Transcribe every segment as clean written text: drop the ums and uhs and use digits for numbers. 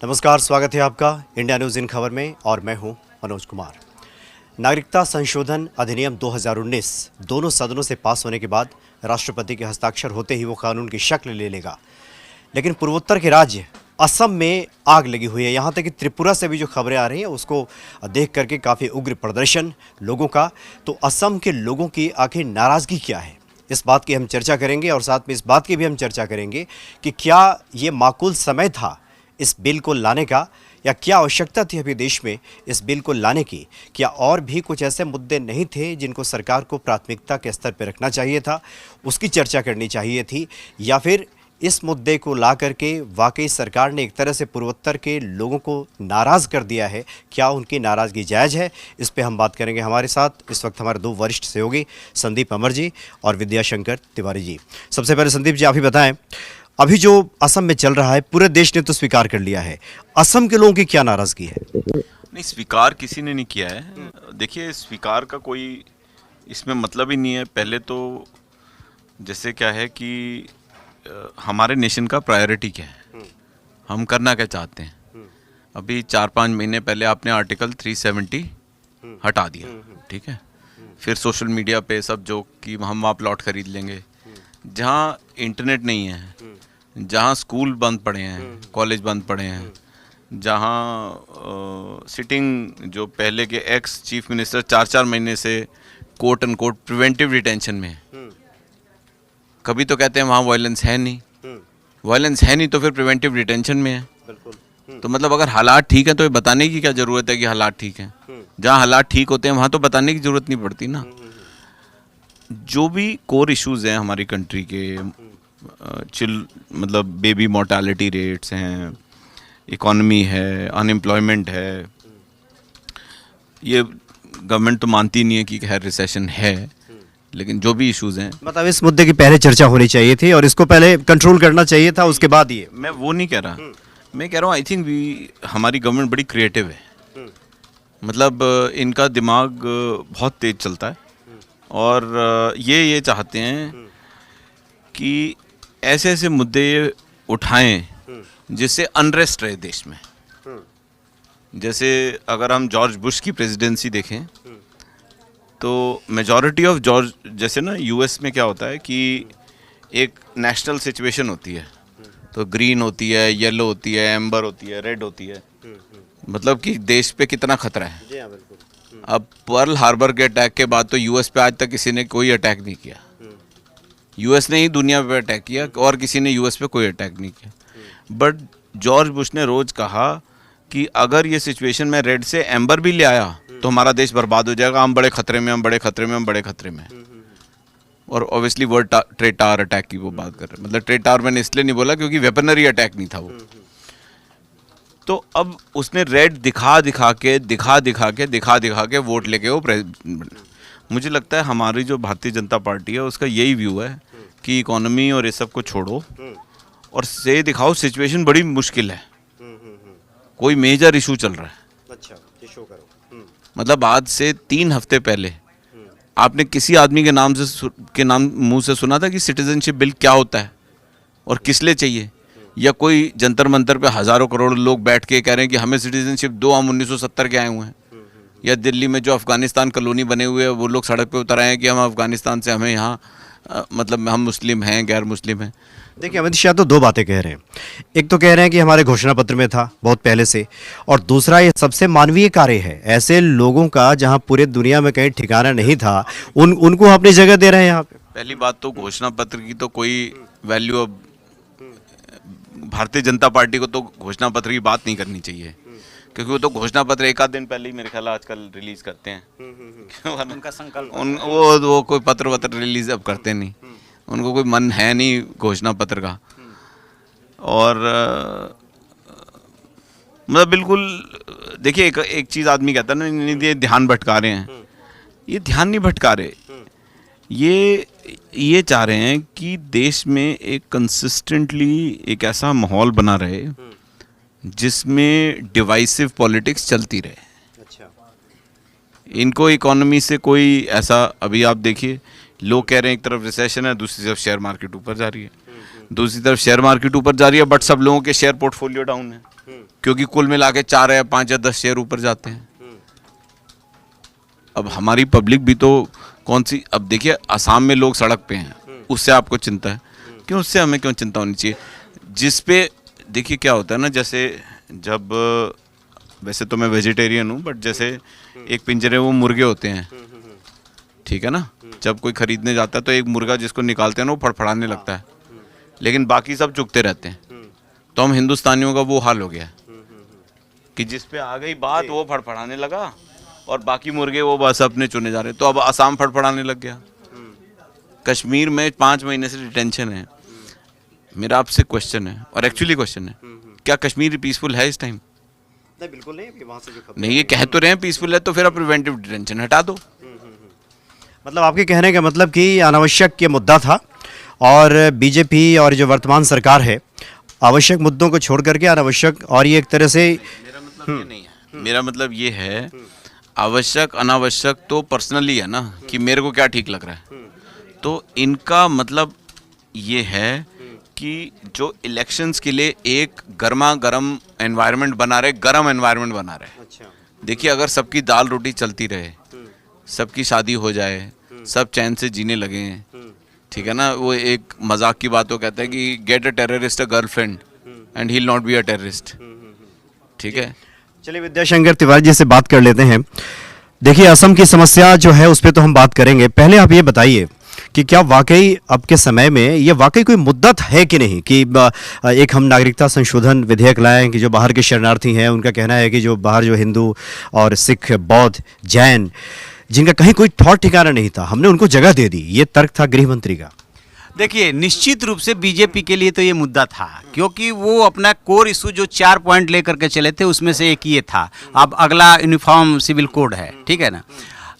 नमस्कार, स्वागत है आपका इंडिया न्यूज़ इन खबर में और मैं हूं मनोज कुमार। नागरिकता संशोधन अधिनियम 2019 दोनों सदनों से पास होने के बाद राष्ट्रपति के हस्ताक्षर होते ही वो कानून की शक्ल ले लेगा। लेकिन पूर्वोत्तर के राज्य असम में आग लगी हुई है। यहाँ तक कि त्रिपुरा से भी जो खबरें आ रही हैं उसको देख करके काफ़ी उग्र प्रदर्शन लोगों का। तो असम के लोगों की आखिर नाराज़गी क्या है, इस बात की हम चर्चा करेंगे और साथ में इस बात की भी हम चर्चा करेंगे कि क्या ये माकूल समय था इस बिल को लाने का, या क्या आवश्यकता थी अभी देश में इस बिल को लाने की। क्या और भी कुछ ऐसे मुद्दे नहीं थे जिनको सरकार को प्राथमिकता के स्तर पर रखना चाहिए था, उसकी चर्चा करनी चाहिए थी, या फिर इस मुद्दे को ला करके वाकई सरकार ने एक तरह से पूर्वोत्तर के लोगों को नाराज़ कर दिया है। क्या उनकी नाराज़गी जायज़ है, इस पे हम बात करेंगे। हमारे साथ इस वक्त हमारे दो वरिष्ठ सहयोगी संदीप अमर जी और विद्याशंकर तिवारी जी। सबसे पहले संदीप जी, आप ही बताएं, अभी जो असम में चल रहा है पूरे देश ने तो स्वीकार कर लिया है, असम के लोगों की क्या नाराज़गी है? नहीं, स्वीकार किसी ने नहीं किया है। देखिए, स्वीकार का कोई इसमें मतलब ही नहीं है। पहले तो जैसे क्या है कि हमारे नेशन का प्रायोरिटी क्या है, हम करना क्या चाहते हैं। अभी 4-5 महीने पहले आपने आर्टिकल 370 हटा दिया, ठीक है। फिर सोशल मीडिया पे सब जो कि हम वहाँ प्लॉट खरीद लेंगे। जहाँ इंटरनेट नहीं है, जहाँ स्कूल बंद पड़े हैं, कॉलेज बंद पड़े हैं, जहाँ सिटिंग जो पहले के एक्स चीफ मिनिस्टर 4-4 महीने से quote and quote preventive detention में है। कभी तो कहते हैं वहाँ वायलेंस है नहीं, वायलेंस है नहीं तो फिर प्रिवेंटिव डिटेंशन में है। तो मतलब अगर हालात ठीक है तो ये बताने की क्या ज़रूरत है कि हालात ठीक हैं। जहाँ हालात ठीक होते हैं वहाँ तो बताने की ज़रूरत नहीं पड़ती ना। जो भी कोर इश्यूज़ हैं हमारी कंट्री के, मतलब बेबी मोर्टालिटी रेट्स हैं, इकॉनमी है, अनएम्प्लॉयमेंट है, ये गवर्नमेंट तो मानती नहीं है कि खैर रिसेशन है, लेकिन जो भी इश्यूज़ हैं, मतलब इस मुद्दे की पहले चर्चा होनी चाहिए थी और इसको पहले कंट्रोल करना चाहिए था, उसके बाद ये। मैं वो नहीं कह रहा, मैं कह रहा हूँ आई थिंक हमारी गवर्नमेंट बड़ी क्रिएटिव है। मतलब इनका दिमाग बहुत तेज चलता है और ये चाहते हैं कि ऐसे ऐसे मुद्दे उठाएं जिससे अनरेस्ट रहे देश में। जैसे अगर हम जॉर्ज बुश की प्रेसिडेंसी देखें तो मेजॉरिटी ऑफ जॉर्ज, जैसे ना यूएस में क्या होता है कि एक नेशनल सिचुएशन होती है, तो ग्रीन होती है, येलो होती है, एम्बर होती है, रेड होती है, मतलब कि देश पे कितना खतरा है। अब पर्ल हार्बर के अटैक के बाद तो यूएस पे आज तक किसी ने कोई अटैक नहीं किया। यूएस ने ही दुनिया पे अटैक किया और किसी ने यूएस पे कोई अटैक नहीं किया। बट जॉर्ज बुश ने रोज कहा कि अगर ये सिचुएशन में रेड से एम्बर भी ले आया तो हमारा देश बर्बाद हो जाएगा, हम बड़े खतरे में, हम बड़े खतरे में, हम बड़े खतरे में। और obviously world trade tower attack की वो बात कर रहे हैं। मतलब ट्रेड टावर मैंने इसलिए नहीं बोला क्योंकि वेपनरी अटैक नहीं था वो। तो अब उसने रेड दिखा दिखा के वोट लेके वो मुझे लगता है हमारी जो भारतीय जनता पार्टी है उसका यही व्यू है कि इकोनॉमी और ये सब को छोड़ो और से दिखाओ सिचुएशन बड़ी मुश्किल है, कोई मेजर इशू चल रहा है। अच्छा, ये शो करो। मतलब आज से 3 हफ्ते पहले आपने किसी आदमी के नाम मुंह से सुना था कि सिटीजनशिप बिल क्या होता है और किस लिए चाहिए? या कोई जंतर मंतर पे हज़ारों करोड़ लोग बैठ के कह रहे हैं कि हमें सिटीजनशिप दो, हम 1970 के आए हुए हैं। या दिल्ली में जो अफ़गानिस्तान कॉलोनी बने हुए हैं वो लोग सड़क पे उतर आए हैं कि हम अफ़गानिस्तान से, हमें यहाँ मतलब हम मुस्लिम हैं, गैर मुस्लिम हैं। देखिए, अमित शाह तो दो बातें कह रहे हैं। एक तो कह रहे हैं कि हमारे घोषणा पत्र में था बहुत पहले से, और दूसरा ये सबसे मानवीय कार्य है। ऐसे लोगों का जहां पूरे दुनिया में कहीं ठिकाना नहीं था, उनको अपनी जगह दे रहे हैं यहाँ पे। पहली बात तो घोषणा पत्र की तो कोई वैल्यू, अब भारतीय जनता पार्टी को तो घोषणा पत्र की बात नहीं करनी चाहिए क्योंकि वो तो घोषणा पत्र एक आध दिन पहले ही मेरे ख्याल आजकल रिलीज करते हैं। उनका संकल्प वो कोई पत्र रिलीज अब करते नहीं, उनको कोई मन है नहीं घोषणा पत्र का। और मतलब बिल्कुल देखिए, एक चीज़ आदमी कहता है ना, नहीं ये ध्यान भटका रहे हैं। ये ध्यान नहीं भटका रहे, ये चाह रहे हैं कि देश में एक कंसिस्टेंटली एक ऐसा माहौल बना रहे जिसमें डिवाइसिव पॉलिटिक्स चलती रहे। अच्छा, इनको इकोनॉमी से कोई ऐसा, अभी आप देखिए लोग कह रहे हैं एक तरफ रिसेशन है, दूसरी तरफ शेयर मार्केट ऊपर जा रही है। दूसरी तरफ शेयर मार्केट ऊपर जा रही है, बट सब लोगों के शेयर पोर्टफोलियो डाउन है, क्योंकि कुल मिला के 4 या 5 या 10 शेयर ऊपर जाते हैं। अब हमारी पब्लिक भी तो कौन सी, अब देखिए असम में लोग सड़क पे हैं, उससे आपको चिंता है क्यों? उससे हमें क्यों चिंता होनी चाहिए? जिस पे देखिए क्या होता है ना, जैसे जब वैसे तो मैं वेजिटेरियन हूँ, बट जैसे एक पिंजरे वो मुर्गे होते हैं, ठीक है ना, जब कोई खरीदने जाता है तो एक मुर्गा जिसको निकालते हैं ना वो फड़फड़ाने लगता है, लेकिन बाकी सब चुगते रहते हैं। तो हम हिंदुस्तानियों का वो हाल हो गया कि जिस पे आ गई बात वो फड़फड़ाने लगा और बाकी मुर्गे वो बस अपने चुने जा रहे। तो अब असम फड़फड़ाने लग गया, कश्मीर में 5 महीने से डिटेंशन है। मेरा आपसे क्वेश्चन है, और एक्चुअली क्वेश्चन है, क्या कश्मीर पीसफुल है इस टाइम? नहीं, बिल्कुल नहीं। अभी वहाँ से जो खबर नहीं, ये कह तो रहे हैं पीसफुल है, तो फिर आप प्रिवेंटिव डिटेंशन हटा दो। मतलब आपके कहने का मतलब कि अनावश्यक ये मुद्दा था, और बीजेपी और जो वर्तमान सरकार है आवश्यक मुद्दों को छोड़ करके अनावश्यक, और ये एक तरह से मेरा मतलब ये नहीं है, मेरा मतलब ये है आवश्यक अनावश्यक तो पर्सनली है ना, कि मेरे को क्या ठीक लग रहा है। तो इनका मतलब ये है कि जो इलेक्शंस के लिए एक गर्मा गर्म एनवायरनमेंट बना रहे, गर्म एनवायरनमेंट बना रहे। देखिए अगर सबकी दाल रोटी चलती रहे, सबकी शादी हो जाए, सब चैन से जीने लगे, ठीक है ना, वो एक मजाक की बात वो कहता है कि get a terrorist a girlfriend and he will not be a terrorist, ठीक है। चलिए विद्याशंकर तिवारी जी से बात कर लेते हैं। देखिए असम की समस्या जो है उस पर तो हम बात करेंगे, पहले आप ये बताइए कि क्या वाकई अब के समय में ये वाकई कोई मुद्दा है कि नहीं, कि एक हम नागरिकता संशोधन विधेयक लाएं कि जो बाहर के शरणार्थी हैं उनका कहना है कि जो बाहर जो हिंदू और सिख, बौद्ध, जैन, जिनका कहीं कोई ठौर ठिकाना नहीं था, हमने उनको जगह दे दी, ये तर्क था गृह मंत्री का। देखिए निश्चित रूप से बीजेपी के लिए तो ये मुद्दा था, क्योंकि वो अपना कोर इशू जो 4 पॉइंट लेकर के चले थे उसमें से एक ये था। अब अगला यूनिफॉर्म सिविल कोड है, ठीक है ना।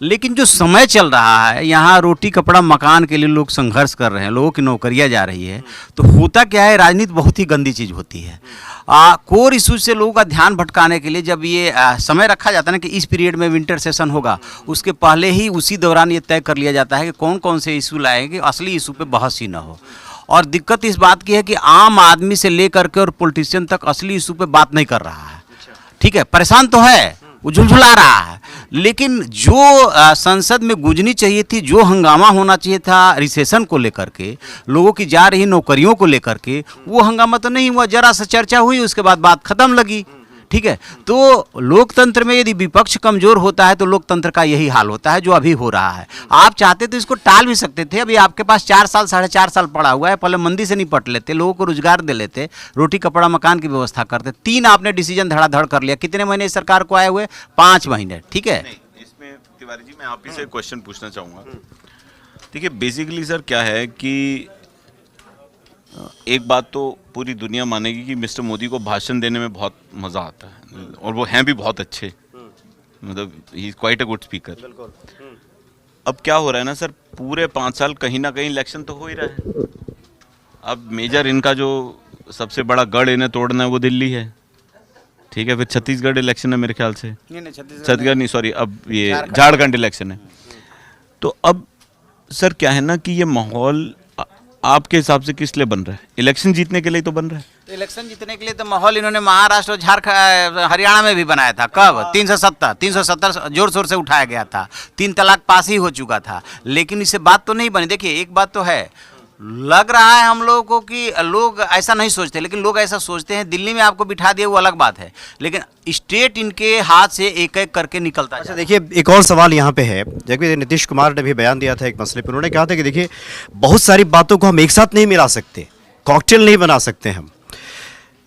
लेकिन जो समय चल रहा है, यहाँ रोटी कपड़ा मकान के लिए लोग संघर्ष कर रहे हैं, लोगों की नौकरियाँ जा रही है, तो होता क्या है, राजनीति बहुत ही गंदी चीज़ होती है। कोर इशू से लोगों का ध्यान भटकाने के लिए जब ये समय रखा जाता है ना कि इस पीरियड में विंटर सेशन होगा, उसके पहले ही उसी दौरान ये तय कर लिया जाता है कि कौन कौन से इशू लाएंगे, असली इशू पे बहस ही ना हो। और दिक्कत इस बात की है कि आम आदमी से लेकर के और पॉलिटिशियन तक असली इशू पे बात नहीं कर रहा है, ठीक है। परेशान तो है, वो झुलझुला रहा है, लेकिन जो संसद में गूंजनी चाहिए थी, जो हंगामा होना चाहिए था रिसेशन को लेकर के, लोगों की जा रही नौकरियों को लेकर के, वो हंगामा तो नहीं हुआ। जरा सा चर्चा हुई, उसके बाद बात खत्म लगी, ठीक है। तो लोकतंत्र में यदि विपक्ष कमजोर होता है तो लोकतंत्र का यही हाल होता है जो अभी हो रहा है। आप चाहते तो इसको टाल भी सकते थे, अभी आपके पास 4 साल 4.5 साल पड़ा हुआ है, पहले मंदी से निपट लेते, लोगों को रोजगार दे लेते, रोटी कपड़ा मकान की व्यवस्था करते। 3 आपने डिसीजन धड़ाधड़ कर लिया। कितने महीने इस सरकार को आए हुए? 5 महीने, ठीक है। इसमें तिवारी जी मैं आप ही से क्वेश्चन पूछना चाहूँगा। देखिए बेसिकली सर क्या है कि एक बात तो पूरी दुनिया मानेगी कि मिस्टर मोदी को भाषण देने में बहुत मज़ा आता है, और वो हैं भी बहुत अच्छे, मतलब he is quite a good speaker. अब क्या हो रहा है ना सर, पूरे 5 साल कहीं ना कहीं इलेक्शन तो हो ही रहा है। अब मेजर इनका जो सबसे बड़ा गढ़ इन्हें तोड़ना है वो दिल्ली है, ठीक है। फिर छत्तीसगढ़ इलेक्शन है मेरे ख्याल से, छत्तीसगढ़ नहीं सॉरी, अब ये झारखंड इलेक्शन है। तो अब सर क्या है ना कि ये माहौल आपके हिसाब से किस लिए बन रहा है? इलेक्शन जीतने के लिए तो बन रहा है। तो इलेक्शन जीतने के लिए तो माहौल इन्होंने महाराष्ट्र और झारखंड हरियाणा में भी बनाया था। कब? 370 जोर शोर से उठाया गया था, 3 तलाक पास ही हो चुका था, लेकिन इससे बात तो नहीं बनी। देखिए एक बात तो है, लग रहा है हम लोगों को कि लोग ऐसा नहीं सोचते, लेकिन लोग ऐसा सोचते हैं। दिल्ली में आपको बिठा दिया वो अलग बात है, लेकिन स्टेट इनके हाथ से एक एक करके निकलता है। अच्छा देखिए एक और सवाल यहाँ पे है, जबकि नीतीश कुमार ने भी बयान दिया था एक मसले पर, उन्होंने कहा था कि देखिए बहुत सारी बातों को हम एक साथ नहीं मिला सकते, कॉकटेल नहीं बना सकते हम।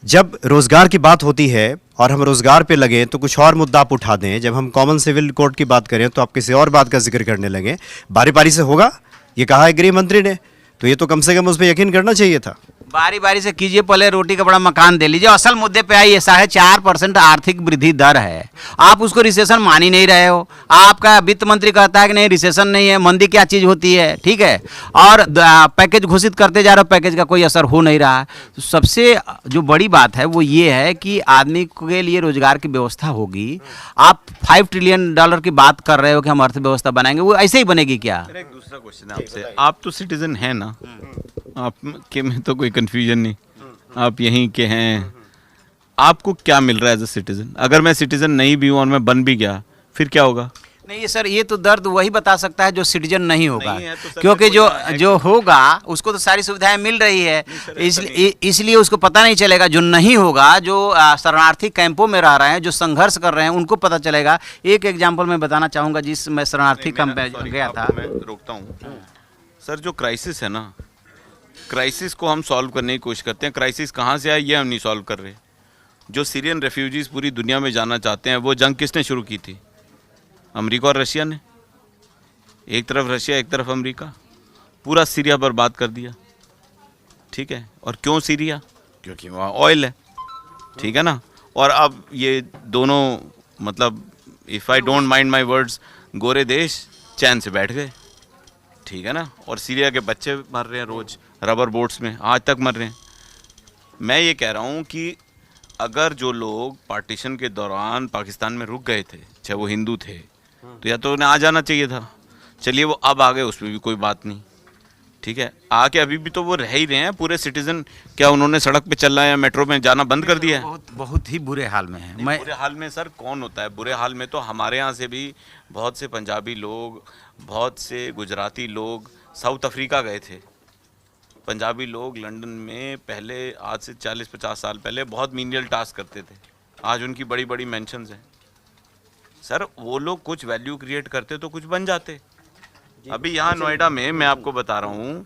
जब रोजगार की बात होती है और हम रोजगार पे लगे तो कुछ और मुद्दा आप उठा दें, जब हम कॉमन सिविल कोड की बात करें तो आप किसी और बात का जिक्र करने लगे। बारी बारी से होगा, ये कहा है गृह मंत्री ने, तो ये तो कम से कम उस पर यकीन करना चाहिए था। बारी बारी से कीजिए, पहले रोटी कपड़ा मकान दे लीजिए। असल मुद्दे पे आइए। 4.5% आर्थिक वृद्धि दर है, आप उसको रिसेशन मान ही नहीं रहे हो। आपका वित्त मंत्री कहता है कि नहीं रिसेशन नहीं है, मंदी क्या चीज़ होती है, ठीक है। और पैकेज घोषित करते जा रहे हो, पैकेज का कोई असर हो नहीं रहा है। तो सबसे जो बड़ी बात है वो ये है कि आदमी के लिए रोजगार की व्यवस्था होगी। आप $5 ट्रिलियन की बात कर रहे हो कि हम अर्थव्यवस्था बनाएंगे, वो ऐसे ही बनेगी क्या? एक दूसरा क्वेश्चन है आपसे, आप तो सिटीजन हैं ना, ना, आप के में तो कोई कंफ्यूजन नहीं, आप यहीं के हैं। आपको क्या मिल रहा है एज अ सिटीजन? अगर मैं सिटीजन नहीं भी हूँ और मैं बन भी गया, फिर क्या होगा? नहीं सर, ये तो दर्द वही बता सकता है जो सिटीजन नहीं होगा, नहीं है तो सर क्योंकि कोई ना जो होगा उसको तो सारी सुविधाएं मिल रही है, इसलिए उसको पता नहीं चलेगा। जो नहीं होगा, जो शरणार्थी कैंपों में रह रहे हैं, जो संघर्ष कर रहे हैं, उनको पता चलेगा। एक एग्जाम्पल मैं बताना चाहूँगा, जिस मैं शरणार्थी कैंप में गया था। मैं रोकता हूँ सर, जो क्राइसिस है ना, क्राइसिस को हम सॉल्व करने की कोशिश करते हैं। क्राइसिस कहाँ से आया ये हम नहीं सॉल्व कर रहे। जो सीरियन रेफ्यूजीज पूरी दुनिया में जाना चाहते हैं, वो जंग किसने शुरू की थी? अमेरिका और रशिया ने। एक तरफ रशिया, एक तरफ अमेरिका, पूरा सीरिया बर्बाद कर दिया। ठीक है, और क्यों सीरिया? क्योंकि वहाँ ऑयल है, ठीक है ना। और अब ये दोनों, मतलब if I don't mind my words, गोरे देश चैन से बैठ गए, ठीक है ना। और सीरिया के बच्चे मर रहे हैं रोज़ रबर बोट्स में, आज तक मर रहे हैं। मैं ये कह रहा हूँ कि अगर जो लोग पार्टीशन के दौरान पाकिस्तान में रुक गए थे, चाहे वो हिंदू थे, तो या तो उन्हें आ जाना चाहिए था। चलिए वो अब आ गए, उसमें भी कोई बात नहीं, ठीक है। आके अभी भी तो वो रह ही रहे हैं पूरे सिटीजन। क्या उन्होंने सड़क पे चलना या मेट्रो में जाना बंद कर दिया है? बहुत ही बुरे हाल में है। बुरे हाल में सर कौन होता है? बुरे हाल में तो हमारे यहाँ से भी बहुत से पंजाबी लोग, बहुत से गुजराती लोग साउथ अफ्रीका गए थे। पंजाबी लोग लंदन में पहले, आज से 40-50 साल पहले बहुत मीनियल टास्क करते थे, आज उनकी बड़ी बड़ी मेंशन्स हैं। सर वो लोग कुछ वैल्यू क्रिएट करते तो कुछ बन जाते। अभी यहाँ नोएडा में मैं आपको बता रहा हूँ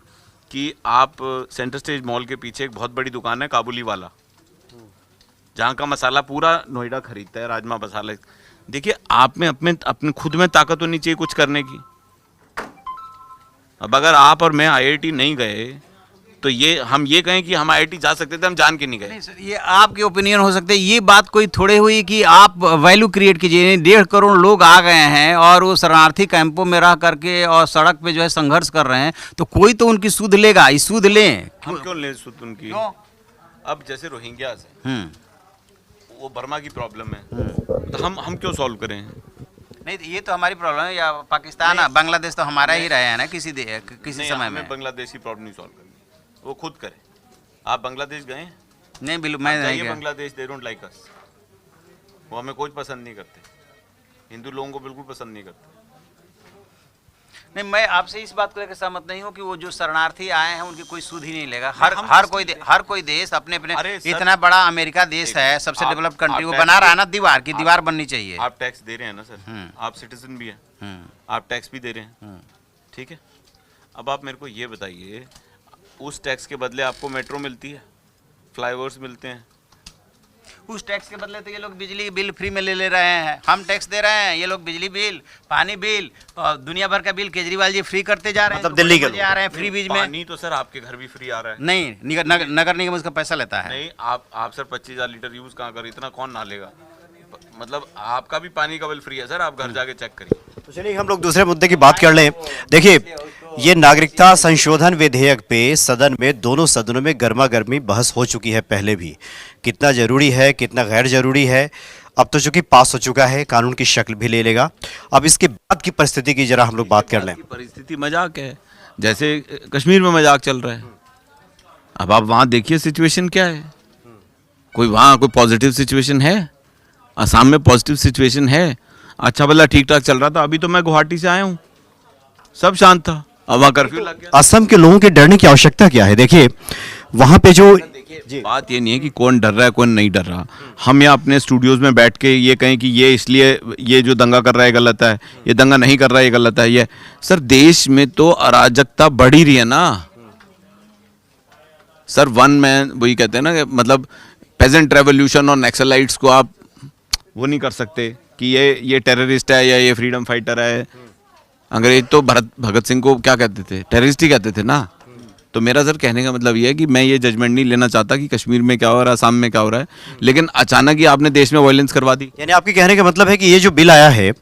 कि आप सेंटर स्टेज मॉल के पीछे एक बहुत बड़ी दुकान है काबुली वाला, जहाँ का मसाला पूरा नोएडा खरीदता है, राजमा मसाला। देखिए आप में अपने खुद में ताकत होनी चाहिए कुछ करने की। अब अगर आप और मैं IIT नहीं गए तो हम ये कहें कि हम IIT जा सकते थे, हम जान के नहीं गए। नहीं सर, ये आपके ओपिनियन हो सकते हैं। ये बात कोई थोड़े हुई कि आप वैल्यू क्रिएट कीजिए। 1.5 करोड़ लोग आ गए हैं और वो शरणार्थी कैंपों में रह करके और सड़क पे जो है संघर्ष कर रहे हैं, तो कोई तो उनकी सूद लेगा। इस सूद लें, हम क्यों ले सूद उनकी? अब जैसे रोहिंग्यास है, वो बर्मा की प्रॉब्लम है, तो हम क्यों सॉल्व करें? नहीं ये तो हमारी प्रॉब्लम है। या पाकिस्तान, बांग्लादेश तो हमारा ही रहा है ना किसी समय में। बांग्लादेश की प्रॉब्लम नहीं सॉल्व करनी, वो खुद करे। आप बांग्लादेश गए? नहीं बिल्कुल, मैं नहीं गया। Bangladesh, they don't like us, वो हमें कुछ पसंद नहीं करते, हिंदू लोगों को बिल्कुल पसंद नहीं करते। नहीं, मैं आपसे इस बात को लेकर सहमत नहीं हूँ कि वो जो शरणार्थी आए हैं उनकी कोई सुध ही नहीं लेगा। हर कोई देश अपने इतना बड़ा अमेरिका देश है, सबसे डेवलप कंट्री, वो बना रहा है ना दीवार की, दीवार बननी चाहिए। आप टैक्स दे रहे हैं ना सर, आप सिटीजन भी हैं, आप टैक्स भी दे रहे हैं, ठीक है। अब आप मेरे को ये बताइए, उस टैक्स के बदले आपको मेट्रो मिलती है, फ्लाईओवर्स मिलते हैं। उस टैक्स के बदले तो ये लोग बिजली बिल फ्री में ले रहे हैं। हम टैक्स दे रहे हैं, ये लोग बिजली बिल, पानी बिल और दुनिया भर का बिल केजरीवाल जी फ्री करते जा रहे हैं। मतलब दिल्ली के आ रहे हैं फ्री बीज में। पानी तो सर आपके घर भी फ्री आ रहा है। नहीं, नगर निगम उसका पैसा लेता है। नहीं, आप सर 25,000 लीटर यूज कहाँ कर, इतना कौन ना लेगा? मतलब आपका भी पानी का बिल फ्री है सर, आप घर जाके चेक करिए। तो चलिए हम लोग दूसरे मुद्दे की बात कर लें। देखिए, ये नागरिकता संशोधन विधेयक पे सदन में, दोनों सदनों में गर्मा गर्मी बहस हो चुकी है पहले भी। कितना जरूरी है, कितना गैर जरूरी है, अब तो चूंकि पास हो चुका है, कानून की शक्ल भी ले लेगा। अब इसके बाद की परिस्थिति की जरा हम लोग बात कर लें। परिस्थिति मजाक है, जैसे कश्मीर में मजाक चल रहा है। अब आप वहाँ देखिए सिचुएशन क्या है। वहाँ कोई पॉजिटिव सिचुएशन है? असम में पॉजिटिव सिचुएशन है? अच्छा भला ठीक ठाक चल रहा था। अभी तो मैं गुवाहाटी से आया हूँ, सब शांत था, अब वहाँ कर्फ्यू लग गया। असम के लोगों के डरने की आवश्यकता क्या है? देखिए वहां पे जो बात ये नहीं है कि कौन डर रहा है कौन नहीं डर रहा। हम यहाँ अपने स्टूडियोज में बैठ के ये कहें कि ये इसलिए ये जो दंगा कर रहा है गलत है, ये दंगा नहीं कर रहा है ये गलत है, ये सर देश में तो अराजकता बढ़ ही रही है ना सर। वन मैन, वही कहते हैं ना कि मतलब पेजेंट रेवोल्यूशन और नक्सलाइट्स को आप वो नहीं कर सकते कि ये टेररिस्ट है या ये फ्रीडम फाइटर है। अंग्रेज तो भगत सिंह को क्या कहते थे? टेररिस्ट ही कहते थे ना। तो मेरा सर कहने का मतलब ये है कि मैं ये जजमेंट नहीं लेना चाहता कि कश्मीर में क्या हो रहा है, असम में क्या हो रहा है, लेकिन अचानक ही आपने देश में वायलेंस करवा दी। यानी आपके कहने का मतलब है कि ये जो बिल आया है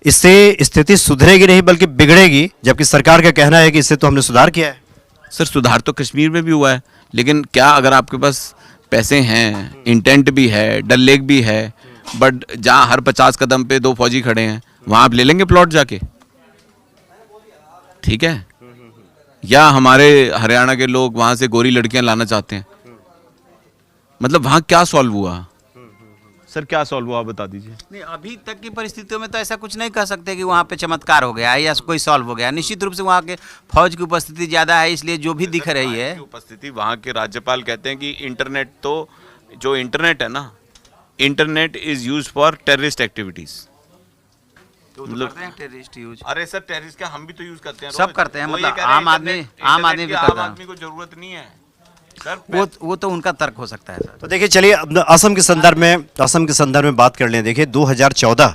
इससे स्थिति सुधरेगी नहीं बल्कि बिगड़ेगी, जबकि सरकार का कहना है कि इससे तो हमने सुधार किया है। सर सुधार तो कश्मीर में भी हुआ है, लेकिन क्या अगर आपके पास पैसे हैं, इंटेंट भी है, डल लेक भी है, बट जहाँ हर 50 कदम पे 2 फौजी खड़े हैं, वहाँ आप ले लेंगे प्लॉट जाके? ठीक है, या हमारे हरियाणा के लोग वहाँ से गोरी लड़कियाँ लाना चाहते हैं, मतलब वहाँ क्या सॉल्व हुआ सर, क्या सॉल्व हुआ आप बता दीजिए। नहीं, अभी तक की परिस्थितियों में तो ऐसा कुछ नहीं कह सकते कि वहाँ पे चमत्कार हो गया है या कोई सॉल्व हो गया। निश्चित रूप से वहाँ के फौज की उपस्थिति ज़्यादा है, इसलिए जो भी दिख रही है। उपस्थिति, वहाँ के राज्यपाल कहते हैं कि इंटरनेट, तो जो इंटरनेट है ना, internet is use for terrorist activities. मतलब टेररिस्ट यूज, अरे सर टेररिस्ट क्या, हम भी तो यूज करते हैं, सब करते हैं, वो ये मतलब कह रहे हैं आम आदमी भी करता है। आम आदमी को जरूरत नहीं है सर। वो तो उनका तर्क हो सकता है सर। तो देखिए, चलिए अब असम के संदर्भ में बात कर लें। देखिए 2014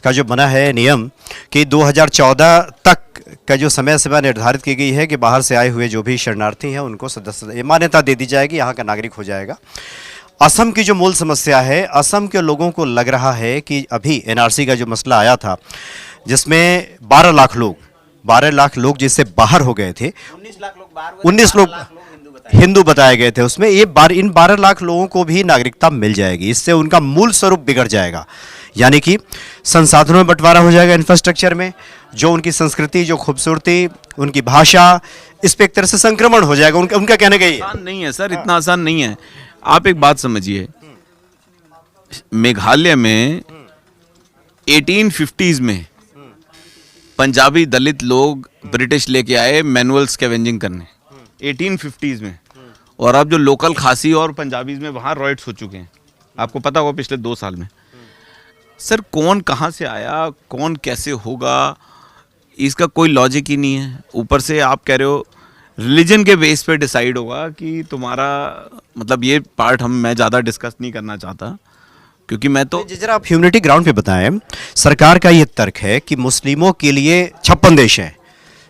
का जो बना है नियम कि 2014 तक का जो समय सीमा निर्धारित की गई है कि बाहर से आए हुए जो भी शरणार्थी हैं उनको सदस्य मान्यता दे दी जाएगी, यहाँ का नागरिक हो जाएगा। असम की जो मूल समस्या है, असम के लोगों को लग रहा है कि अभी एनआरसी का जो मसला आया था जिसमें 12 लाख लोग जिससे बाहर हो गए थे, 19 लोग हिंदू बताए गए थे उसमें, इन 12 लाख लोगों को भी नागरिकता मिल जाएगी। इससे उनका मूल स्वरूप बिगड़ जाएगा, यानी कि संसाधनों में बंटवारा हो जाएगा, इंफ्रास्ट्रक्चर में, जो उनकी संस्कृति, जो खूबसूरती, उनकी भाषा, इस पे एक तरह से संक्रमण हो जाएगा। उनका कहने का ये आसान नहीं है सर, इतना आसान नहीं है। आप एक बात समझिए, मेघालय में 1850s में पंजाबी दलित लोग ब्रिटिश लेके आए मैनुअल स्कैवेंजिंग करने 1850s में, और अब जो लोकल खासी और पंजाबीज में वहाँ रॉयट्स हो चुके हैं, आपको पता होगा पिछले 2 साल में। सर कौन कहाँ से आया, कौन कैसे होगा, इसका कोई लॉजिक ही नहीं है। ऊपर से आप कह रहे हो रिलीजन के बेस पे डिसाइड होगा कि तुम्हारा, मतलब ये पार्ट मैं ज़्यादा डिस्कस नहीं करना चाहता, क्योंकि मैं तो जरा आप ह्यूमनिटी ग्राउंड पे बताएं। सरकार का ये तर्क है कि मुस्लिमों के लिए 56 देश हैं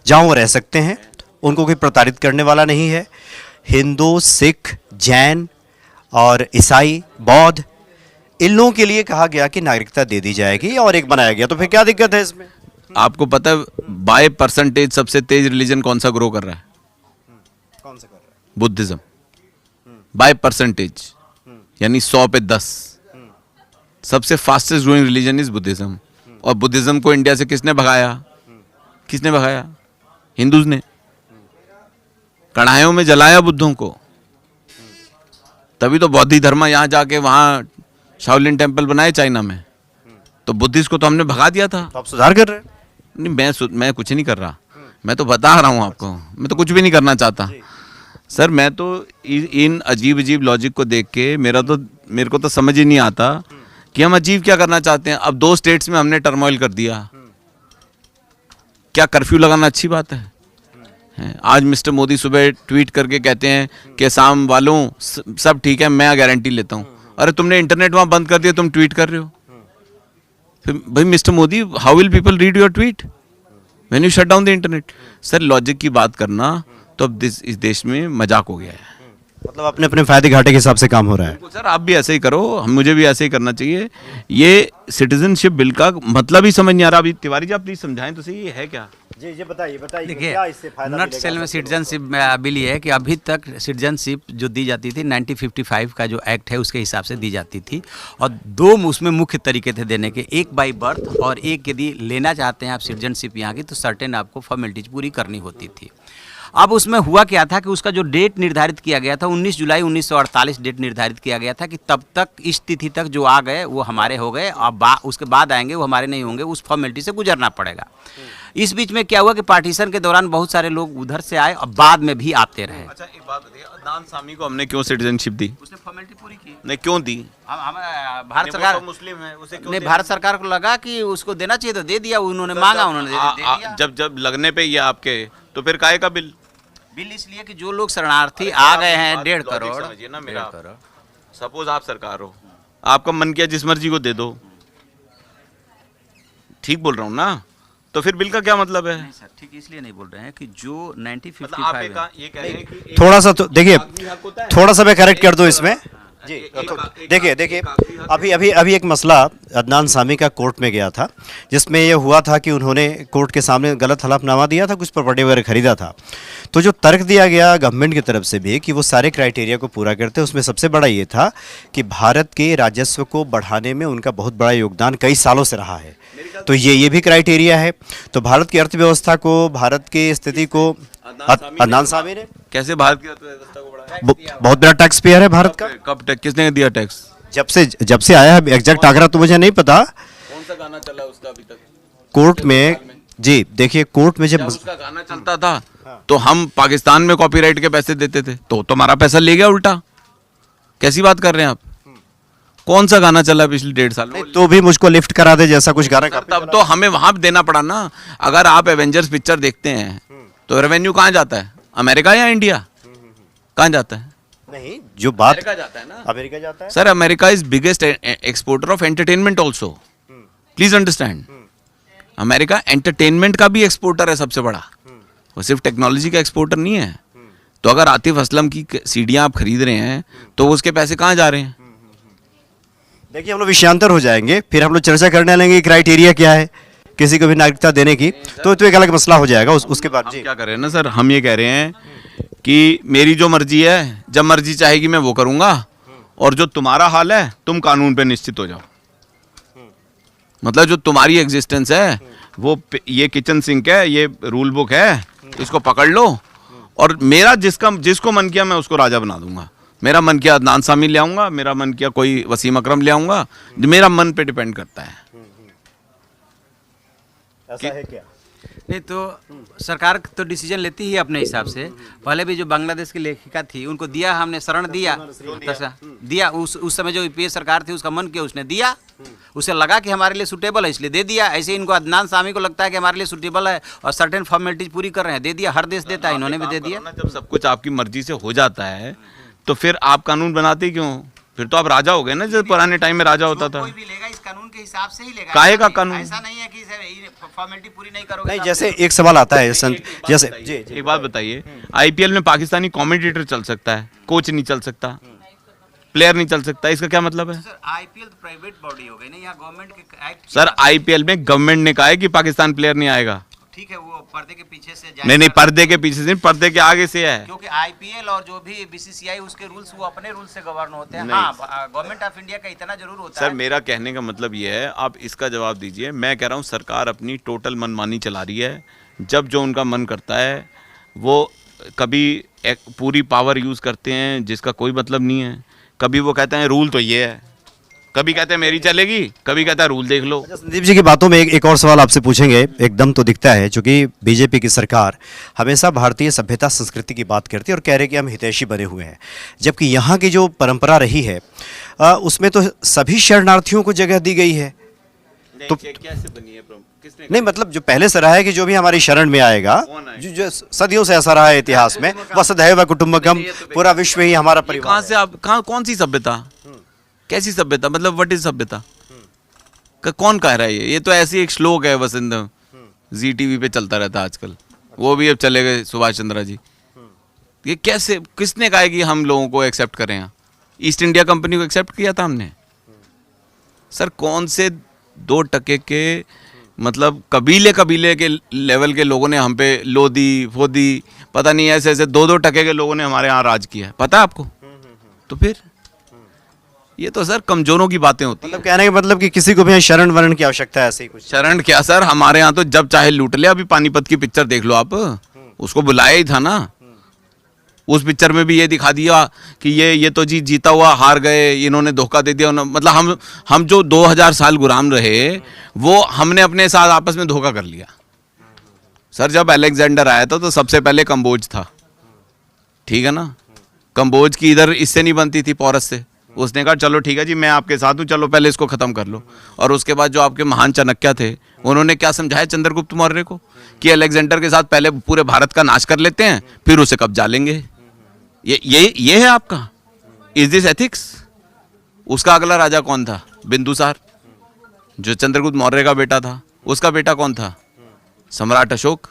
जहाँ वो रह सकते हैं, उनको कोई प्रताड़ित करने वाला नहीं है। हिंदू, सिख, जैन और ईसाई, बौद्ध, इन लोगों के लिए कहा गया कि नागरिकता दे दी जाएगी और एक बनाया गया, तो फिर क्या दिक्कत है इसमें? आपको पता है बाय परसेंटेज सबसे तेज रिलीजन कौन सा ग्रो कर रहा है? कौन सा कर रहा है? बुद्धिज्म। बाय परसेंटेज यानी 100 पे 10 सबसे fastest growing religion is Buddhism. और बुद्धिज्म को इंडिया से किसने भगाया? किसने भगाया? हिंदूज ने। कढ़ाइयों में जलाया बुद्धों को, तभी तो बौद्ध धर्म यहाँ जाके वहाँ शाओलिन टेम्पल बनाए चाइना में, तो बुद्धिस्ट को तो हमने भगा दिया था। तो आप सुधार कर रहे हैं? नहीं, मैं कुछ नहीं कर रहा, मैं तो बता रहा हूँ आपको, मैं तो कुछ भी नहीं करना चाहता सर। मैं तो इन अजीब अजीब लॉजिक को देख के मेरे को तो समझ ही नहीं आता कि हम अजीब क्या करना चाहते हैं। अब 2 स्टेट्स में हमने टर्मोइल कर दिया, क्या कर्फ्यू लगाना अच्छी बात है? आज मिस्टर मोदी सुबह ट्वीट करके कहते हैं कि असम वालों सब ठीक है, मैं गारंटी लेता हूँ। अरे तुमने इंटरनेट वहाँ बंद कर दिया, तुम ट्वीट कर रहे हो। फिर भाई mister Modi, how will people read your tweet when you shut down the internet? Sir logic की बात करना तो अब इस देश में मजाक हो गया है। मतलब अपने अपने फायदे घाटे के हिसाब से काम हो रहा है। सर आप भी ऐसे ही करो, मुझे भी ऐसे ही करना चाहिए। ये सिटीजनशिप बिल का मतलब ही समझ नहीं आ रहा। अभी तिवारी जी आप प्लीज समझाएं तो सही, ये है क्या? जी बताइए देखिए, नट सेल में सिटीजनशिप बिल ये है कि अभी तक सिटीजनशिप जो दी जाती थी 1955 का जो एक्ट है उसके हिसाब से दी जाती थी, और 2 उसमें मुख्य तरीके थे देने के, एक बाई बर्थ और एक यदि लेना चाहते हैं आप सिटीजनशिप यहाँ की तो सर्टेन आपको फॉर्मेलिटीज पूरी करनी होती थी। अब उसमें हुआ क्या था कि उसका जो डेट निर्धारित किया गया था 19 जुलाई 1948 डेट निर्धारित किया गया था कि तब तक इस तिथि तक जो आ गए वो हमारे हो गए, अब उसके बाद आएंगे वो हमारे नहीं होंगे, उस फॉर्मेलिटी से गुजरना पड़ेगा। इस बीच में क्या हुआ कि पार्टीशन के दौरान बहुत सारे लोग उधर से आए और बाद में भी आते रहे। अच्छा एक बात बताइए, अदनान सामी को हमने क्यों सिटीजनशिप दी? उसने फॉर्मेलिटी पूरी की। नहीं क्यों दी? भारत सरकार मुस्लिम है, उसे क्यों नहीं, भारत सरकार को लगा कि उसको देना चाहिए तो दे दिया, उन्होंने मांगा उन्होंने दे दिया। जब लगने पे ये आपके, तो फिर काहे का बिल? बिल इसलिए कि जो लोग शरणार्थी आ गए हैं 1.5 करोड़, समझिए ना मेरा, सपोज आप सरकार हो, आपका मन किया जिस मर्जी को दे दो, ठीक बोल रहा हूँ ना? तो फिर बिल का क्या मतलब है? नहीं सर, ठीक इसलिए नहीं बोल रहे हैं कि जो 1955 मतलब आप ये कह रहे हैं कि थोड़ा सा तो देखिए, थोड़ा सा मैं करेक्ट कर दूं इसमें जी। देखिए अभी एक मसला अदनान सामी का कोर्ट में गया था, जिसमें यह हुआ था कि उन्होंने कोर्ट के सामने गलत हलफनामा दिया था, कुछ प्रॉपर्टी वगैरह खरीदा था। तो जो तर्क दिया गया गवर्नमेंट की तरफ से भी कि वो सारे क्राइटेरिया को पूरा करते हैं, उसमें सबसे बड़ा ये था कि भारत के राजस्व को बढ़ाने में उनका बहुत बड़ा योगदान कई सालों से रहा है। तो ये भी क्राइटेरिया है। तो भारत की अर्थव्यवस्था को, भारत की स्थिति को अदनान सामी ने कैसे भारत की अर्थव्यवस्था को बढ़ाया? बहुत बड़ा टैक्स पेयर है भारत का। कब टैक्स किसने दिया टैक्स? जब से आया है, एग्जैक्ट आंकड़ा तो मुझे नहीं पता। कौन सा गाना चला उसका अभी तक कोर्ट में? जी देखिए, कोर्ट में जब उसका गाना चलता था तो हम पाकिस्तान में कॉपीराइट के पैसे देते थे, तो हमारा पैसा ले गया उल्टा। कैसी बात कर रहे हैं आप? कौन सा गाना चला पिछले 1.5 साल में? तो भी मुझको लिफ्ट करा दे जैसा कुछ गाना। तब तो हमें वहां देना पड़ा ना। अगर आप एवेंजर्स पिक्चर देखते हैं तो रेवेन्यू कहाँ जाता है? अमेरिका या इंडिया? कहाँ जाता है? नहीं, जो बात अमेरिका जाता है ना। अमेरिका जाता है sir, America is biggest exporter of entertainment also. Please understand, America entertainment का भी एक्सपोर्टर है सबसे बड़ा, वो सिर्फ टेक्नोलॉजी का एक्सपोर्टर नहीं है। तो अगर आतिफ असलम की सीढ़ियां आप खरीद रहे हैं तो उसके पैसे कहाँ जा रहे हैं? देखिए, हम लोग विषयांतर हो जाएंगे, फिर हम लोग चर्चा करने लेंगे क्राइटेरिया क्या है किसी को भी नागरिकता देने की, तो एक अलग मसला हो जाएगा उसके बाद। जी क्या कर रहे हैं ना सर, हम ये कह रहे हैं कि मेरी जो मर्जी है, जब मर्जी चाहेगी मैं वो करूंगा, और जो तुम्हारा हाल है तुम कानून पे निश्चित हो जाओ। मतलब जो तुम्हारी एग्जिस्टेंस है वो ये किचन सिंक है, ये रूल बुक है, इसको पकड़ लो, और मेरा जिसको मन किया मैं उसको राजा बना दूंगा। मेरा मन किया अदनान सामी ले आऊंगा, मेरा मन किया कोई वसीम अकरम ले आऊंगा, मेरा मन पे डिपेंड करता है। ऐसा है क्या? नहीं तो सरकार तो डिसीजन लेती ही अपने हिसाब से। पहले भी जो बांग्लादेश की लेखिका थी उनको दिया, हमने शरण दिया उस समय जो यूपीए सरकार थी उसका मन किया, उसने दिया, उसे लगा कि हमारे लिए सूटेबल है इसलिए दे दिया। ऐसे इनको अदनान सामी को लगता है कि हमारे लिए सूटेबल है और सर्टेन फॉर्मेलिटीज पूरी कर रहे हैं, दे दिया। हर देश देता है, इन्होंने भी दे दिया। जब सब कुछ आपकी मर्जी से हो जाता है तो फिर आप कानून बनाते क्यों? फिर तो आप राजा हो गए ना, जब पुराने टाइम में राजा होता था। कोई भी लेगा इस कानून के हिसाब से ही लेगा। काहे का कानून? ऐसा नहीं है कि फॉर्मेलिटी पूरी नहीं करोगे। नहीं, जैसे एक सवाल आता है जैसे जी एक बात बताइए, आईपीएल में पाकिस्तानी कमेंटेटर चल सकता है, कोच नहीं चल सकता, प्लेयर नहीं चल सकता, इसका क्या मतलब है? सर आईपीएल तो प्राइवेट बॉडी हो गई ना, यहाँ गवर्नमेंट के एक्ट। सर आईपीएल में गवर्नमेंट ने कहा है कि पाकिस्तान प्लेयर नहीं आएगा। ठीक है, वो पर्दे के पीछे से जाएगा। नहीं, पर्दे के पीछे से नहीं, पर्दे के आगे से है। क्योंकि आईपीएल और जो भी बीसीसीआई उसके रूल्स वो अपने रूल से गवर्न होते हैं। हाँ, गवर्नमेंट ऑफ इंडिया का इतना जरूर होता है। सर मेरा कहने का मतलब ये है, आप इसका जवाब दीजिए। मैं कह रहा हूँ सरकार अपनी टोटल मनमानी चला रही है। जब जो उनका मन करता है वो कभी पूरी पावर यूज़ करते हैं जिसका कोई मतलब नहीं है। कभी वो कहते हैं रूल तो ये है, कभी कहते हैं मेरी चलेगी, कभी कहता है रूल देख लो। संदीप जी की बातों में एक और सवाल आपसे पूछेंगे। एकदम तो दिखता है चूंकि बीजेपी की सरकार हमेशा भारतीय सभ्यता संस्कृति की बात करती है और कह रहे कि हम हितैषी बने हुए हैं, जबकि यहाँ की जो परंपरा रही है उसमें तो सभी शरणार्थियों को जगह दी गई है। तो कैसे बनी है? किसने? नहीं, मतलब जो पहले से रहा है कि जो भी हमारी शरण में आएगा, जो सदियों से ऐसा रहा है इतिहास में, वसुधैव कुटुंबकम, पूरा विश्व ही हमारा परिवार। कहाँ से आप कौन सी सभ्यता, कैसी सभ्यता? मतलब व्हाट इज सभ्यता? कौन कह रहा है ये तो ऐसी एक श्लोक है वसंत, जी टीवी पे चलता रहता है आजकल, वो भी अब चले गए सुभाष चंद्रा जी। ये कैसे, किसने कहा है कि हम लोगों को एक्सेप्ट करें? यहाँ ईस्ट इंडिया कंपनी को एक्सेप्ट किया था हमने। सर कौन से 2 टके के मतलब कबीले के लेवल के लोगों ने हम पे लोदी फोदी, पता नहीं ऐसे 2-2 टके के लोगों ने हमारे यहाँ राज किया है, पता है आपको? तो फिर ये तो सर कमजोरों की बातें होती हैं। मतलब कहने का मतलब कि किसी को भी शरण वरण की आवश्यकता है, ऐसे ही कुछ? शरण क्या सर, हमारे यहाँ तो जब चाहे लूट ले। अभी पानीपत की पिक्चर देख लो आप, उसको बुलाया ही था ना। उस पिक्चर में भी ये दिखा दिया कि ये तो जी जीता हुआ हार गए, इन्होंने धोखा दे दिया। मतलब हम जो 2000 साल गुलाम रहे वो हमने अपने साथ आपस में धोखा कर लिया। सर जब अलेक्जेंडर आया था तो सबसे पहले कंबोज था, ठीक है ना? कंबोज की इधर इससे नहीं बनती थी, पोरस से। उसने कहा चलो ठीक है जी, मैं आपके साथ हूँ, चलो पहले इसको खत्म कर लो। और उसके बाद जो आपके महान चाणक्य थे उन्होंने क्या समझाया चंद्रगुप्त मौर्य को कि अलेक्जेंडर के साथ पहले पूरे भारत का नाश कर लेते हैं, फिर उसे कब्जा लेंगे। ये है आपका, इज दिस एथिक्स? उसका अगला राजा कौन था? बिंदुसार, जो चंद्रगुप्त मौर्य का बेटा था। उसका बेटा कौन था? सम्राट अशोक।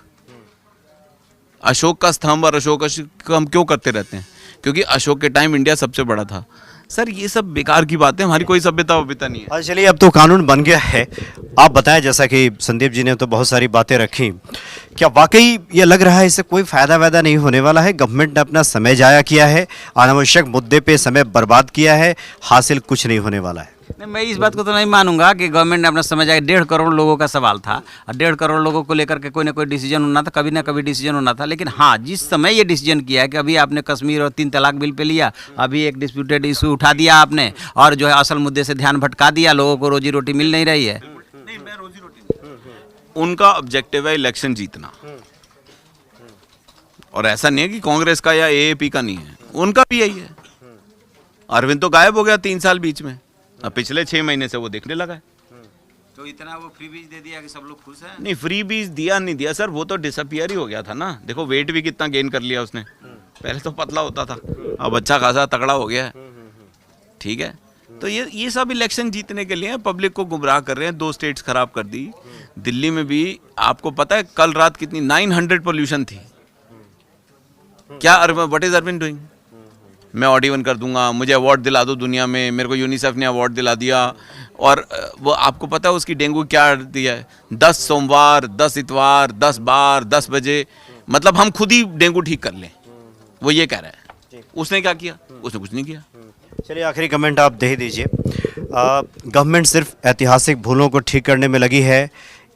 अशोक का स्तंभ और अशोक हम क्यों करते रहते हैं? क्योंकि अशोक के टाइम इंडिया सबसे बड़ा था। सर ये सब बेकार की बातें, हमारी कोई सभ्यता वभ्यता नहीं है। अच्छा चलिए, अब तो कानून बन गया है। आप बताएं, जैसा कि संदीप जी ने तो बहुत सारी बातें रखी, क्या वाकई ये लग रहा है इससे कोई फायदा वायदा नहीं होने वाला है? गवर्नमेंट ने अपना समय जाया किया है, अनावश्यक मुद्दे पे समय बर्बाद किया है, हासिल कुछ नहीं होने वाला है। नहीं, मैं इस बात को तो नहीं मानूंगा कि गवर्नमेंट ने अपना समय जाए। 1.5 करोड़ लोगों का सवाल था और 1.5 करोड़ लोगों को लेकर के कोई ना कोई डिसीजन होना था, कभी ना कभी डिसीजन होना था। लेकिन हाँ, जिस समय ये डिसीजन किया है कि अभी आपने कश्मीर और 3 तलाक बिल पे लिया, अभी एक डिस्प्यूटेड इशू उठा दिया आपने और जो है असल मुद्दे से ध्यान भटका दिया, लोगों को रोजी रोटी मिल नहीं रही है। नहीं, मैं रोजी रोटी, उनका ऑब्जेक्टिव है इलेक्शन जीतना, और ऐसा नहीं है कि कांग्रेस का या एएपी का नहीं है, उनका भी यही है। अरविंद तो गायब हो गया 3 साल बीच में, अब पिछले 6 महीने से वो दिखने लगा है। तो इतना वो फ्री बीज दे दिया कि सब लोग खुश हैं। नहीं, फ्री बीज दिया नहीं दिया सर, वो तो डिसअपियर ही हो गया था ना। देखो वेट भी कितना गेन कर लिया उसने, पहले तो पतला होता था, अब अच्छा खासा तगड़ा हो गया है। ठीक है, तो ये सब इलेक्शन जीतने के लिए पब्लिक को गुमराह कर रहे हैं। 2 स्टेट्स खराब कर दी। दिल्ली में भी आपको पता है कल रात कितनी 900 पोल्यूशन थी। क्या व्हाट इज अरविंद डूइंग? मैं ऑड इवन कर दूंगा, मुझे अवार्ड दिला दो दुनिया में, मेरे को यूनिसेफ ने अवार्ड दिला दिया। और वो आपको पता है उसकी डेंगू क्या दिया है? 10 सोमवार, 10 इतवार, 10 बार, 10 बजे, मतलब हम खुद ही डेंगू ठीक कर लें, वो ये कह रहा है। उसने क्या किया? उसने कुछ नहीं किया। चलिए, आखिरी कमेंट आप दे दीजिए। गवर्नमेंट सिर्फ ऐतिहासिक भूलों को ठीक करने में लगी है,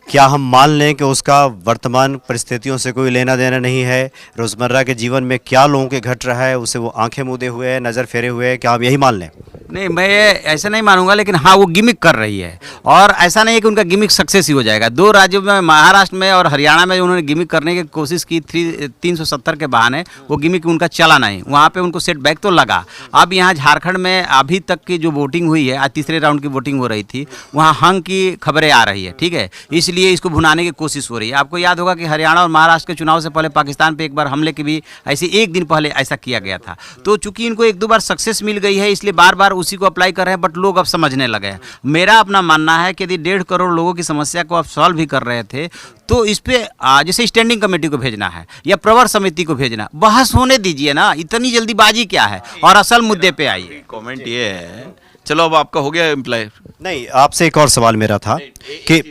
क्या हम मान लें कि उसका वर्तमान परिस्थितियों से कोई लेना देना नहीं है? रोज़मर्रा के जीवन में क्या लोगों के घट रहा है, उसे वो आंखें मूंदे हुए है, नज़र फेरे हुए है, क्या हम यही मान लें? नहीं, मैं ऐसा नहीं मानूंगा, लेकिन हाँ वो गिमिक कर रही है। और ऐसा नहीं है कि उनका गिमिक सक्सेस ही हो जाएगा। 2 राज्यों में, महाराष्ट्र में और हरियाणा में, उन्होंने गिमिक करने की कोशिश की 370 के बहाने, वो गिमिक उनका चला नहीं, वहाँ पे उनको सेटबैक तो लगा। अब यहाँ झारखंड में अभी तक की जो वोटिंग हुई है, आज तीसरे राउंड की वोटिंग हो रही थी, वहाँ हंग की खबरें आ रही है। ठीक है, इसलिए इसको भुनाने की कोशिश हो रही है। आपको याद होगा कि हरियाणा और महाराष्ट्र के चुनाव से पहले पाकिस्तान पे एक बार हमले की भी ऐसे 1 दिन पहले ऐसा किया गया था। तो चूंकि इनको 1-2 बार सक्सेस मिल गई है, इसलिए बार बार उसी को अप्लाई कर रहे हैं, बट लोग अब समझने लगे हैं। मेरा अपना मानना है कि यदि 1.5 करोड़ लोगों की समस्या को आप सॉल्व भी कर रहे थे, तो इस पे जैसे स्टैंडिंग कमेटी को भेजना है या प्रवर समिति को भेजना, बहस होने दीजिए ना, इतनी जल्दीबाजी क्या है, और असल मुद्दे पे आइए। कमेंट ये है, चलो अब आपका हो गया इम्प्लाई। नहीं, आपसे एक और सवाल मेरा था कि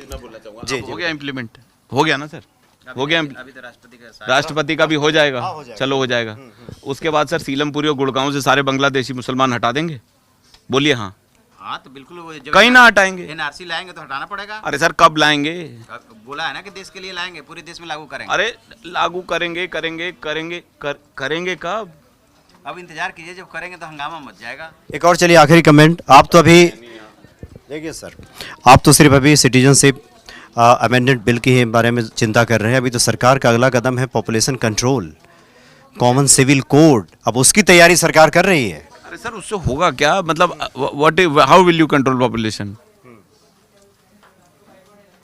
जी हो गया इम्प्लीमेंट, हो गया ना सर, हो गया। अभी तो राष्ट्रपति का भी हो जाएगा, चलो हो जाएगा। उसके बाद सर सीलमपुरी और गुड़गांव से सारे बांग्लादेशी मुसलमान हटा देंगे? बोलिए हाँ। हाँ तो बिल्कुल, कहीं ना हटाएंगे। एनआरसी लाएंगे तो हटाना पड़ेगा। अरे सर कब लाएंगे? बोला है ना कि देश के लिए लाएंगे, पूरे देश में लागू करेंगे। अरे लागू करेंगे करेंगे कब? अब इंतजार कीजिए, जब करेंगे तो हंगामा मच जाएगा। एक और चलिए आखिरी कमेंट। आप तो अभी देखिए सर, आप तो सिर्फ अभी सिटीजनशिप अमेंडमेंट बिल के बारे में चिंता कर रहे हैं। अभी तो सरकार का अगला कदम है population control, common civil code, अब उसकी तैयारी सरकार कर रही है। अरे सर उससे होगा क्या? मतलब how will you control population?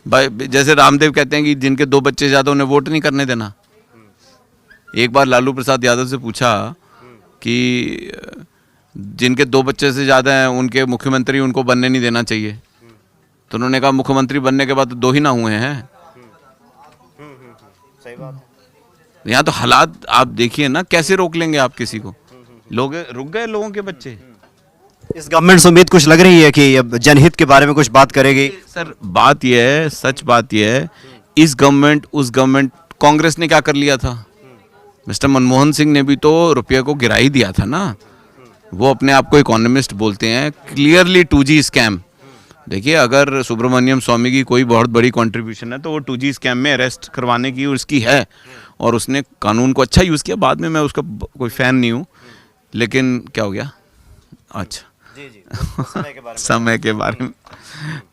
जैसे रामदेव कहते हैं कि जिनके 2 बच्चे ज्यादा उन्हें वोट नहीं करने देना। एक बार लालू प्रसाद यादव से पूछा कि जिनके 2 बच्चे से ज्यादा हैं उनके मुख्यमंत्री उनको बनने नहीं देना चाहिए, तो उन्होंने कहा मुख्यमंत्री बनने के बाद तो 2 ही ना हुए हैं। सही बात है। यहाँ तो हालात आप देखिए ना, कैसे रोक लेंगे आप किसी को? लोग रुक गए, लोगों के बच्चे। इस गवर्नमेंट से उम्मीद कुछ लग रही है कि अब जनहित के बारे में कुछ बात करेगी? सर बात यह है, सच बात यह है, इस गवर्नमेंट उस गवर्नमेंट, कांग्रेस ने क्या कर लिया था? मिस्टर मनमोहन सिंह ने भी तो रुपये को गिरा ही दिया था ना। वो अपने आप को इकोनॉमिस्ट बोलते हैं, क्लियरली 2G स्कैम। देखिए अगर सुब्रमण्यम स्वामी की कोई बहुत बड़ी कंट्रीब्यूशन है तो वो 2G स्कैम में अरेस्ट करवाने की उसकी है, और उसने कानून को अच्छा यूज़ किया। बाद में मैं उसका कोई फ़ैन नहीं हूँ, लेकिन क्या हो गया? अच्छा जी समय के बारे में समय के बारे में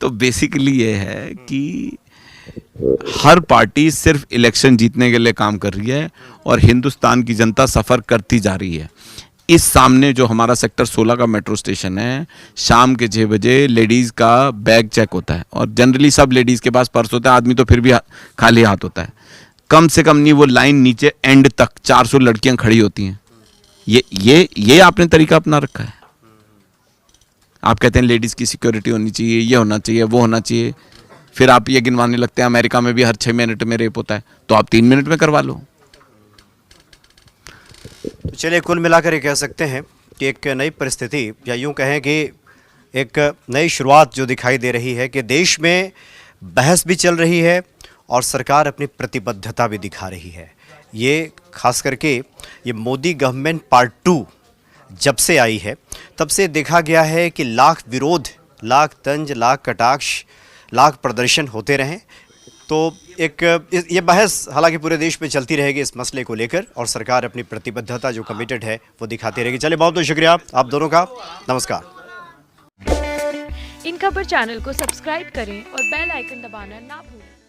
तो बेसिकली ये है कि हर पार्टी सिर्फ इलेक्शन जीतने के लिए काम कर रही है और हिंदुस्तान की जनता सफ़र करती जा रही है। इस सामने जो हमारा सेक्टर 16 का मेट्रो स्टेशन है, शाम के 6 बजे लेडीज़ का बैग चेक होता है, और जनरली सब लेडीज़ के पास पर्स होता है, आदमी तो फिर भी खाली हाथ होता है। कम से कम नहीं वो लाइन नीचे एंड तक 400 लड़कियां खड़ी होती हैं। ये आपने तरीका अपना रखा है। आप कहते हैं लेडीज़ की सिक्योरिटी होनी चाहिए, ये होना चाहिए, वो होना चाहिए, फिर आप ये गिनवाने लगते हैं अमेरिका में भी हर 6 मिनट में रेप होता है, तो आप 3 मिनट में करवा लो। तो चलिए कुल मिलाकर ये कह सकते हैं कि एक नई परिस्थिति या यूं कहें कि एक नई शुरुआत जो दिखाई दे रही है कि देश में बहस भी चल रही है और सरकार अपनी प्रतिबद्धता भी दिखा रही है। ये खास करके ये मोदी गवर्नमेंट पार्ट 2 जब से आई है तब से देखा गया है कि लाख विरोध, लाख तंज, लाख कटाक्ष, लाख प्रदर्शन होते रहे। तो एक ये बहस हालांकि पूरे देश में चलती रहेगी इस मसले को लेकर और सरकार अपनी प्रतिबद्धता जो कमिटेड है वो दिखाती रहेगी। चलिए, बहुत बहुत शुक्रिया आप दोनों का। नमस्कार। इन खबर चैनल को सब्सक्राइब करें और बेल आइकन दबाना ना भूलें।